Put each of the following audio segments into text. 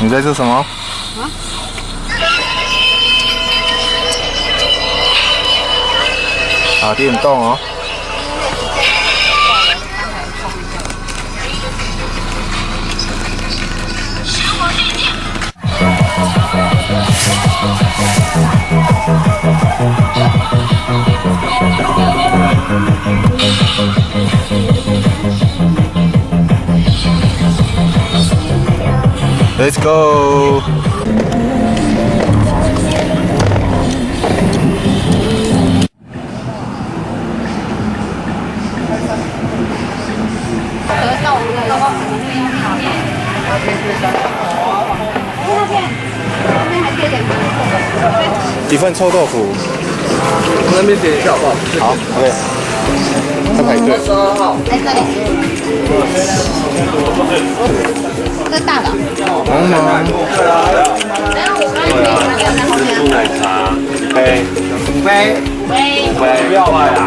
你在做什么？啊？打电动哦。Let's go。一份臭豆腐。那边点一下好不好？好 ，OK。在排队。在这里。这大的。茫茫。珍珠奶茶，五杯，不要快啊！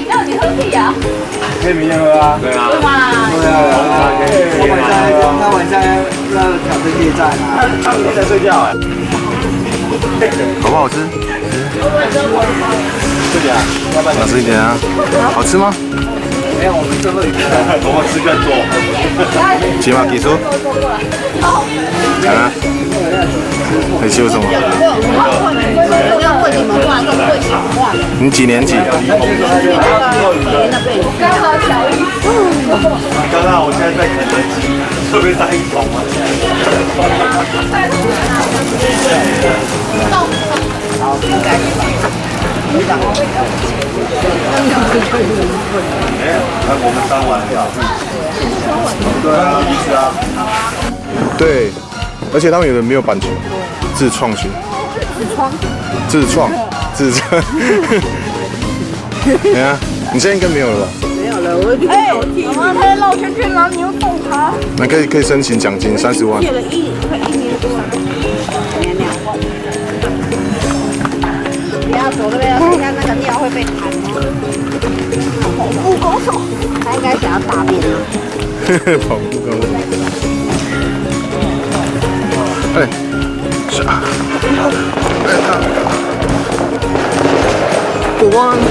要你喝屁啊？可以明天喝啊。对啊。对啊。他晚上要挑战夜战啊。他明天在睡觉哎。好不好吃？这里啊，要不然少吃一点啊。好吃吗？没有，我们最后一个，我们吃更多。起码技术。啊？你修什么？我要问你们话，都会讲话。你几年级？刚好小一。刚刚我现在在肯德基，会不会大一桶啊？好，我们当晚了。对啊，意思啊。对，而且他们有的没有版权，自创学。自创。对啊，你现在应该没有了吧？没有了，我妈他在绕圈圈，然后你又动他。那可以申请奖金30万。借了快1年多了，年2万。不要走对不对？看看那个尿会被弹哦。跑步高手，他应该想要大便啊。跑步高手。哎，是啊。One。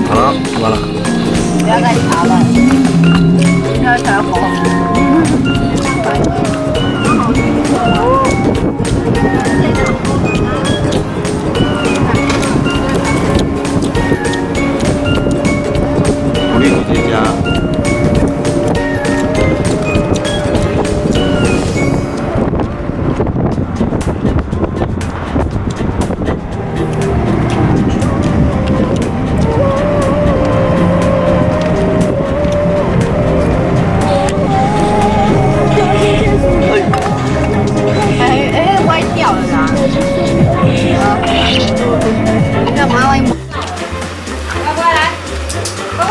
好了，完了。不要再查了，现在才好。鼓励姐姐家。歪掉了啦！干嘛歪？乖来，乖。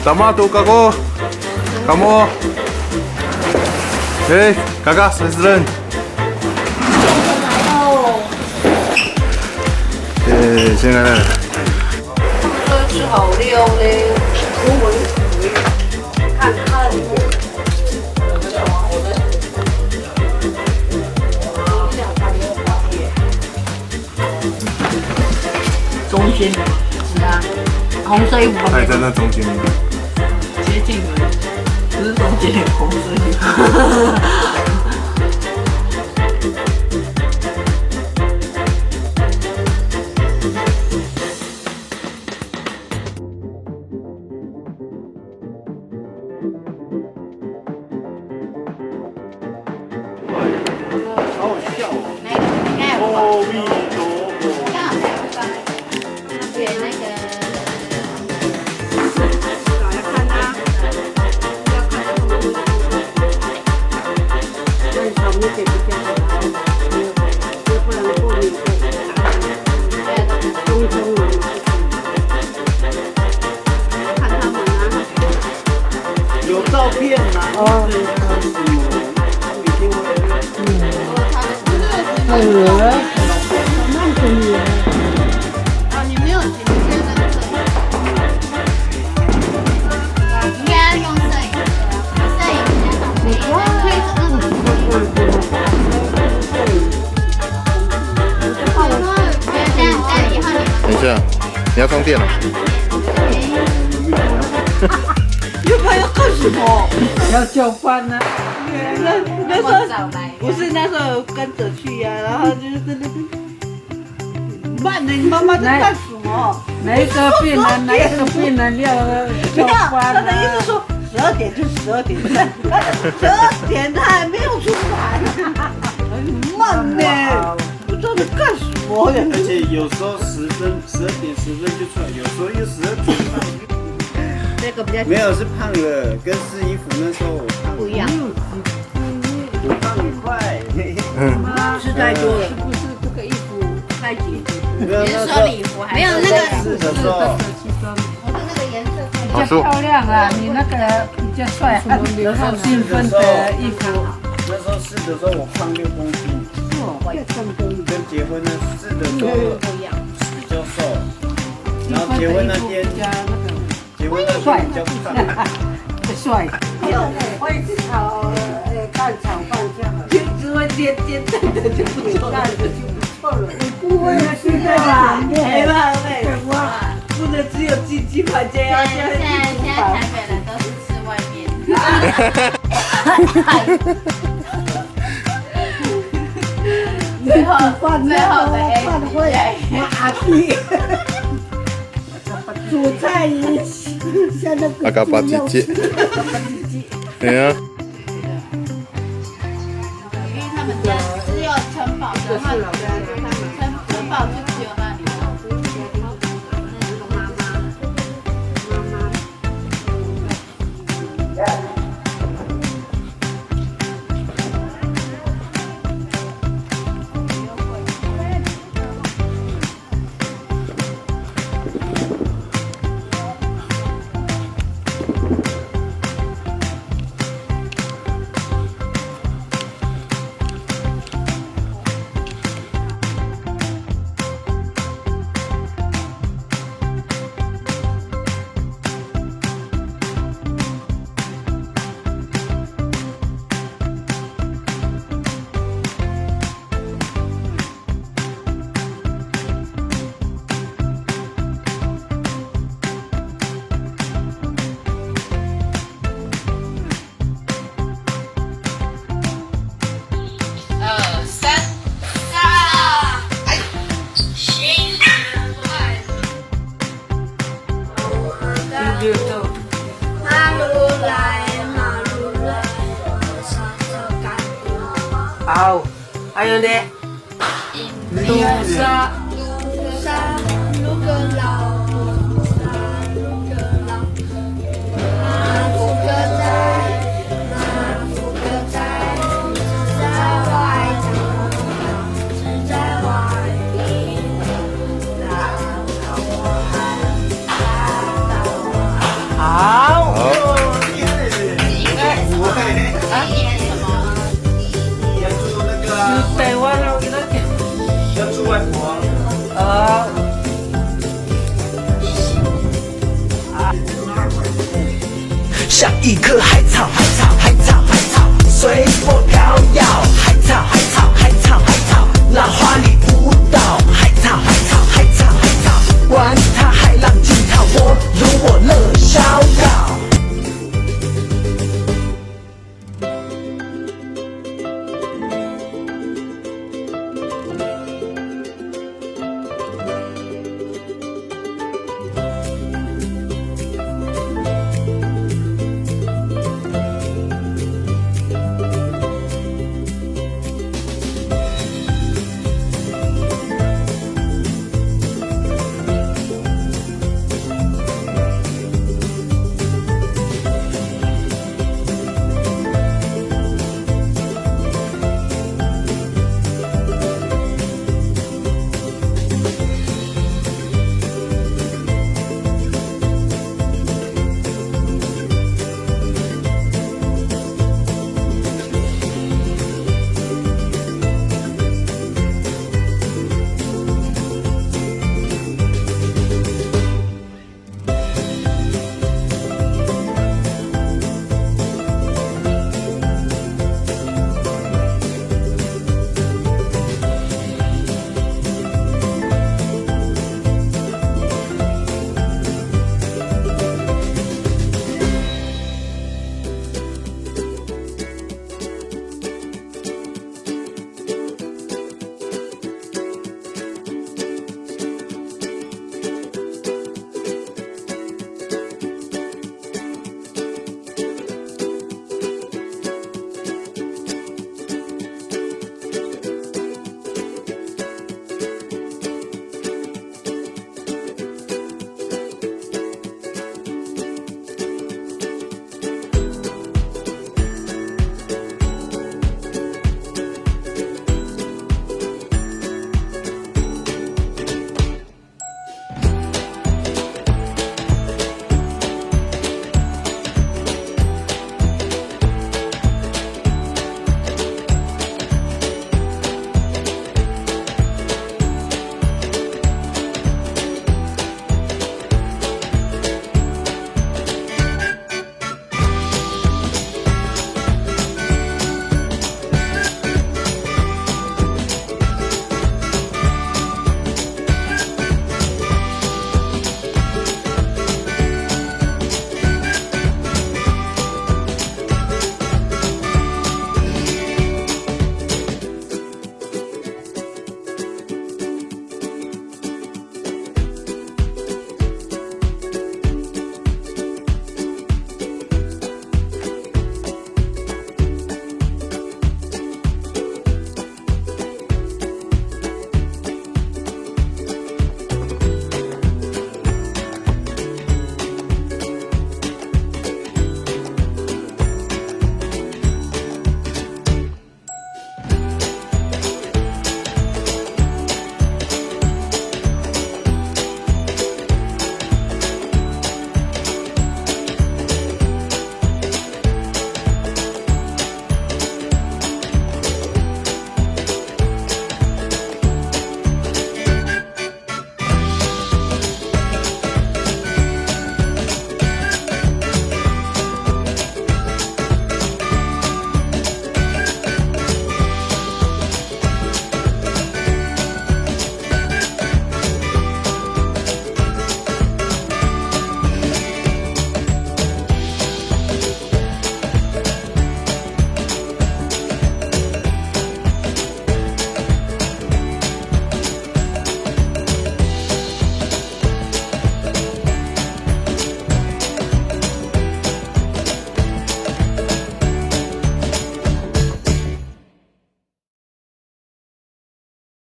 Sama tu kakak. Kamu. Kakak, Switzerland. 现在呢？真是好溜嘞！看看。中间是啊，红色衣服还在那中间。接近了，不是中间红色衣服。有照片吗？哦。女儿，慢点女儿。啊，你们要充电了。要不然要干什么？要叫饭呢。那时候不是那时候跟着去呀、然后就是在那边。慢的，你妈妈在干什么？哪一个病人要叫饭、他的意思说12点就12点，12点他还没有出来，很慢呢，不知道在干什么呀。而且有时候12点10分就出来，有时候又12点半。这个比较没有是胖了，跟试衣服那时候我胖不一样。我胖很快。吃太多了，是不是这个衣服太紧？没有那时候没有那个试的时候，我的那个颜色太好舒服。漂亮啊！你那个比较帅，很兴奋的衣服。那时候试的时候我胖6公斤，跟结婚的试的时候比较瘦，然后结婚那天比较胖。帅。我也是蛋炒饭这样，只会煎蛋的就不错了，不会是对吧？没办法，不能只有鸡排这样。现在台北人都是吃外面。最后的 A 麻痹，煮菜也像那个。阿嘎巴姐姐。对啊。因为他们家只有城堡的话，城堡就只有那里。好，还有呢？路沙，好。台湾的那个要住外婆。像一棵海草，随风飘。